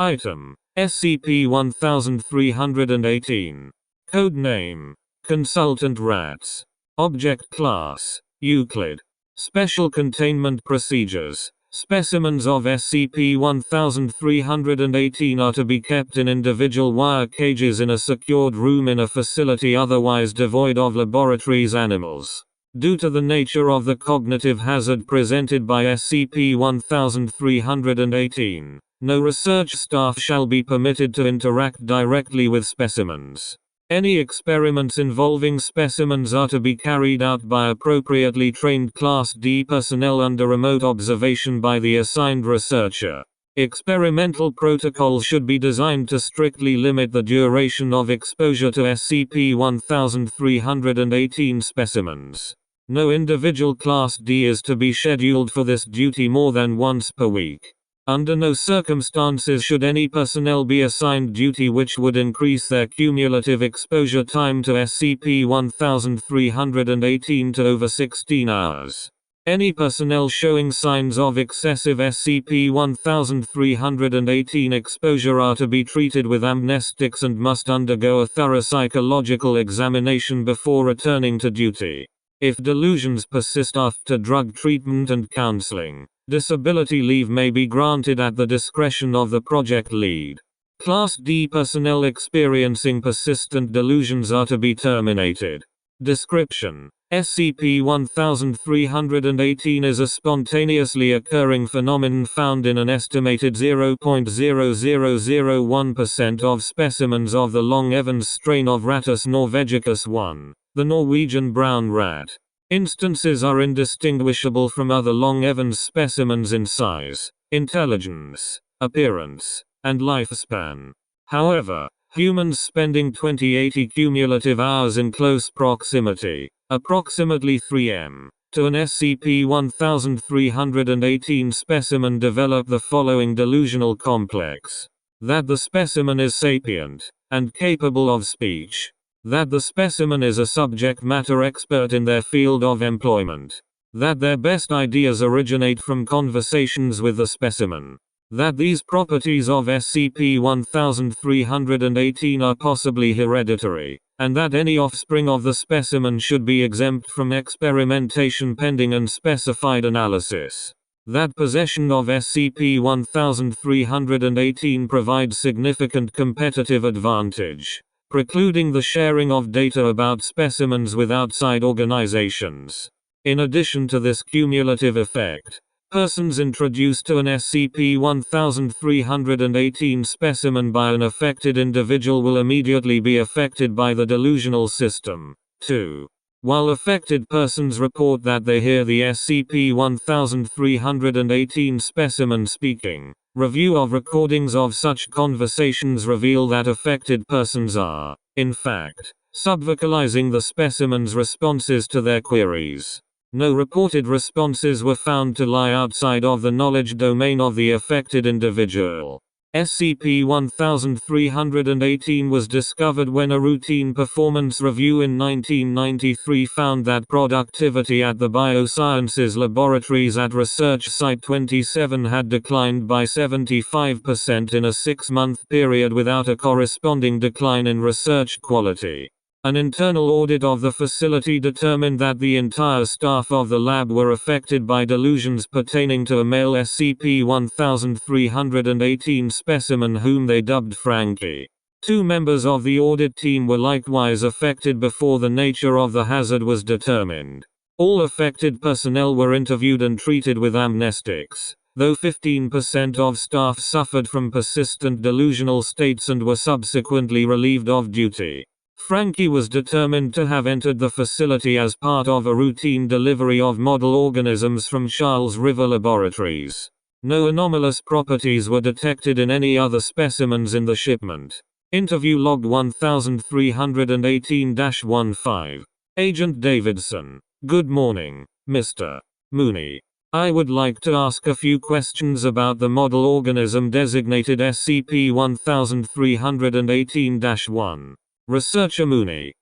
Item: SCP-1318. Code name: Consultant Rats. Object Class: Euclid. Special Containment Procedures: specimens of SCP-1318 are to be kept in individual wire cages in a secured room in a facility otherwise devoid of laboratories animals. Due to the nature of the cognitive hazard presented by SCP-1318, no research staff shall be permitted to interact directly with specimens. Any experiments involving specimens are to be carried out by appropriately trained Class D personnel under remote observation by the assigned researcher. Experimental protocols should be designed to strictly limit the duration of exposure to SCP-1318 specimens. No individual Class D is to be scheduled for this duty more than once per week. Under no circumstances should any personnel be assigned duty which would increase their cumulative exposure time to SCP-1318 to over 16 hours. Any personnel showing signs of excessive SCP-1318 exposure are to be treated with amnestics and must undergo a thorough psychological examination before returning to duty. If delusions persist after drug treatment and counseling, disability leave may be granted at the discretion of the project lead. Class D personnel experiencing persistent delusions are to be terminated. Description: SCP-1318 is a spontaneously occurring phenomenon found in an estimated 0.0001% of specimens of the Long Evans strain of Rattus norvegicus 1, the Norwegian brown rat. Instances are indistinguishable from other Long Evans specimens in size, intelligence, appearance, and lifespan. However, humans spending 2080 cumulative hours in close proximity, approximately 3 m, to an SCP-1318 specimen develop the following delusional complex: that the specimen is sapient, and capable of speech. That the specimen is a subject matter expert in their field of employment. That their best ideas originate from conversations with the specimen. That these properties of SCP-1318 are possibly hereditary, and that any offspring of the specimen should be exempt from experimentation pending unspecified analysis. That possession of SCP-1318 provides significant competitive advantage, precluding the sharing of data about specimens with outside organizations. In addition to this cumulative effect, persons introduced to an SCP-1318 specimen by an affected individual will immediately be affected by the delusional system. 2. While affected persons report that they hear the SCP-1318 specimen speaking, review of recordings of such conversations reveal that affected persons are, in fact, subvocalizing the specimen's responses to their queries. No reported responses were found to lie outside of the knowledge domain of the affected individual. SCP-1318 was discovered when a routine performance review in 1993 found that productivity at the Biosciences laboratories at Research Site 27 had declined by 75% in a 6-month period without a corresponding decline in research quality. An internal audit of the facility determined that the entire staff of the lab were affected by delusions pertaining to a male SCP-1318 specimen whom they dubbed Frankie. 2 members of the audit team were likewise affected before the nature of the hazard was determined. All affected personnel were interviewed and treated with amnestics, though 15% of staff suffered from persistent delusional states and were subsequently relieved of duty. Frankie was determined to have entered the facility as part of a routine delivery of model organisms from Charles River Laboratories. No anomalous properties were detected in any other specimens in the shipment. Interview log 1318-15. Agent Davidson: Good morning, Mr. Mooney. I would like to ask a few questions about the model organism designated SCP-1318-1. Researcher Mooney: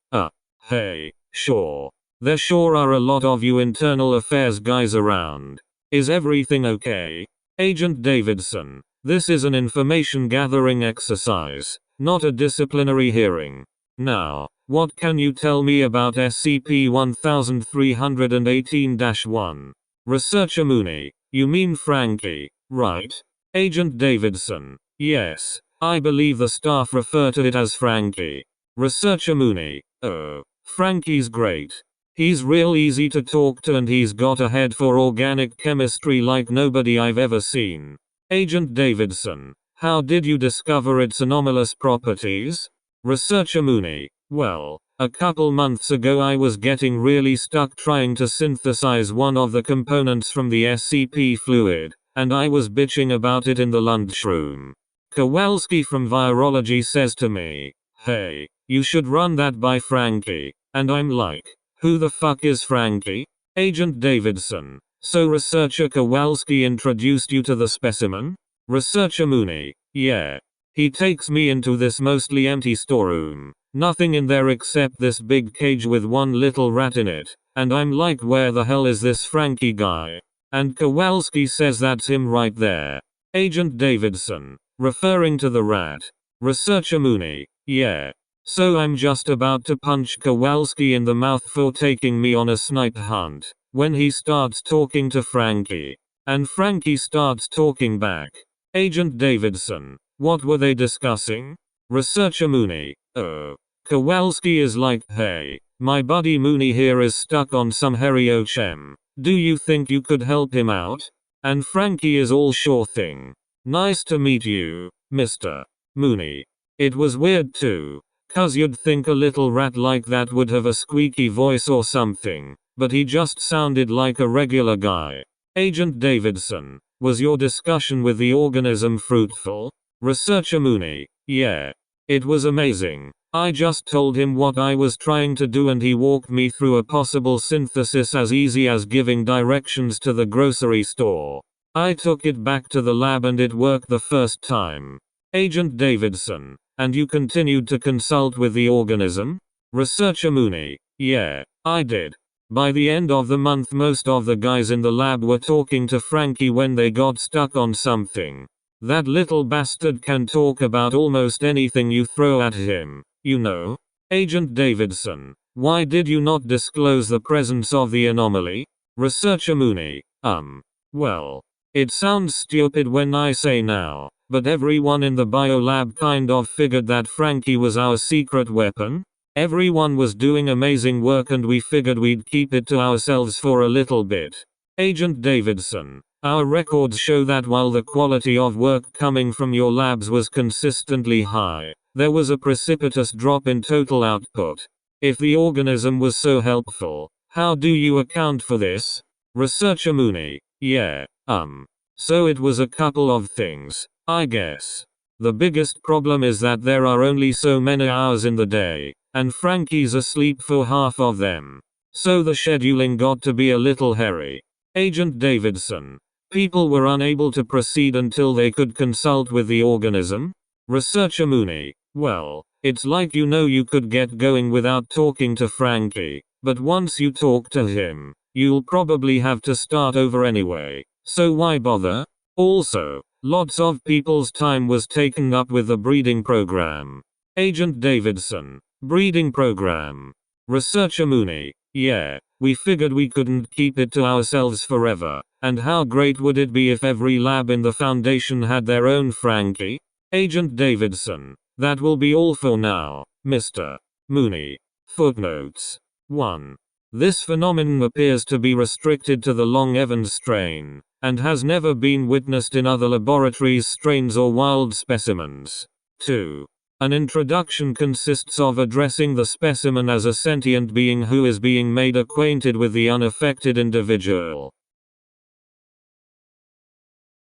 Hey, sure. There sure are a lot of you internal affairs guys around. Is everything okay? Agent Davidson: This is an information gathering exercise, not a disciplinary hearing. Now, what can you tell me about SCP-1318-1? Researcher Mooney, you mean Frankie, right? Agent Davidson, yes, I believe the staff refer to it as Frankie. Researcher Mooney, oh, Frankie's great. He's real easy to talk to and he's got a head for organic chemistry like nobody I've ever seen. Agent Davidson, how did you discover its anomalous properties? Researcher Mooney, well, a couple months ago I was getting really stuck trying to synthesize one of the components from the SCP fluid, and I was bitching about it in the lunchroom. Kowalski from virology says to me, hey, you should run that by Frankie, and I'm like, who the fuck is Frankie? Agent Davidson, so Researcher Kowalski introduced you to the specimen? Researcher Mooney, yeah. He takes me into this mostly empty storeroom. Nothing in there except this big cage with one little rat in it, and I'm like, where the hell is this Frankie guy? And Kowalski says that's him right there. Agent Davidson, referring to the rat. Researcher Mooney, yeah. So I'm just about to punch Kowalski in the mouth for taking me on a snipe hunt, when he starts talking to Frankie. And Frankie starts talking back. Agent Davidson, what were they discussing? Researcher Mooney, oh. Kowalski is like, hey, my buddy Mooney here is stuck on some hairy OCHM. Do you think you could help him out? And Frankie is all sure thing. Nice to meet you, Mr. Mooney. It was weird too, 'cause you'd think a little rat like that would have a squeaky voice or something, but he just sounded like a regular guy. Agent Davidson, was your discussion with the organism fruitful? Researcher Mooney, yeah. It was amazing. I just told him what I was trying to do and he walked me through a possible synthesis as easy as giving directions to the grocery store. I took it back to the lab and it worked the first time. Agent Davidson, and you continued to consult with the organism? Researcher Mooney, yeah, I did. By the end of the month most of the guys in the lab were talking to Frankie when they got stuck on something. That little bastard can talk about almost anything you throw at him, you know. Agent Davidson, why did you not disclose the presence of the anomaly? Researcher Mooney, well, it sounds stupid when I say now, but everyone in the biolab kind of figured that Frankie was our secret weapon. Everyone was doing amazing work and we figured we'd keep it to ourselves for a little bit. Agent Davidson, our records show that while the quality of work coming from your labs was consistently high, there was a precipitous drop in total output. If the organism was so helpful, how do you account for this? Researcher Mooney, yeah, so it was a couple of things, I guess. The biggest problem is that there are only so many hours in the day, and Frankie's asleep for half of them. So the scheduling got to be a little hairy. Agent Davidson, people were unable to proceed until they could consult with the organism? Researcher Mooney, well, it's like you could get going without talking to Frankie, but once you talk to him, you'll probably have to start over anyway, so why bother? Also, lots of people's time was taken up with the breeding program. Agent Davidson, breeding program. Researcher Mooney, yeah, we figured we couldn't keep it to ourselves forever, and how great would it be if every lab in the Foundation had their own Frankie? Agent Davidson, that will be all for now, Mr. Mooney. Footnotes. 1. This phenomenon appears to be restricted to the Long Evans strain, and has never been witnessed in other laboratories, strains or wild specimens. 2. An introduction consists of addressing the specimen as a sentient being who is being made acquainted with the unaffected individual.